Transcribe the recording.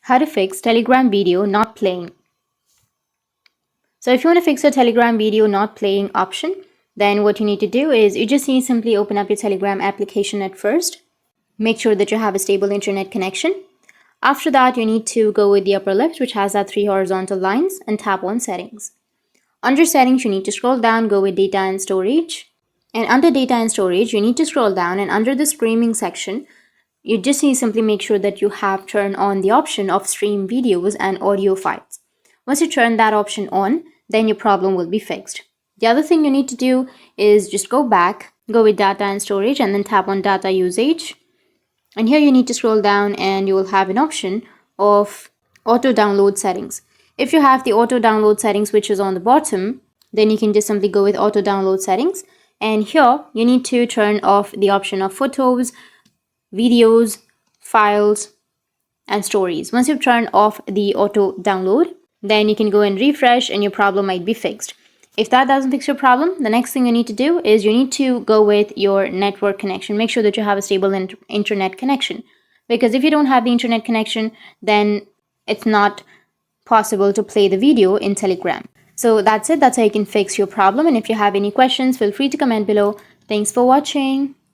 How to fix Telegram video not playing. So if you want to fix a Telegram video not playing option, then what you need to do is you just need to simply open up your Telegram application at first. Make sure that you have a stable internet connection. After that, you need to go with the upper left, which has that 3 horizontal lines, and tap on settings. Under settings, you need to scroll down, go with data and storage. And under data and storage, you need to scroll down, and under the streaming section, you just need to simply make sure that you have turned on the option of stream videos and audio files. Once you turn that option on, then your problem will be fixed. The other thing you need to do is just go back, go with data and storage, and then tap on data usage. And here you need to scroll down and you will have an option of auto download settings. If you have the auto download settings which is on the bottom, then you can just simply go with auto download settings. And here you need to turn off the option of photos, videos, files, and stories. Once you've turned off the auto download, then you can go and refresh and your problem might be fixed. If that doesn't fix your problem, the next thing you need to do is you need to go with your network connection. Make sure that you have a stable internet connection. Because if you don't have the internet connection, then it's not possible to play the video in Telegram. So that's it. That's how you can fix your problem. And if you have any questions, feel free to comment below. Thanks for watching.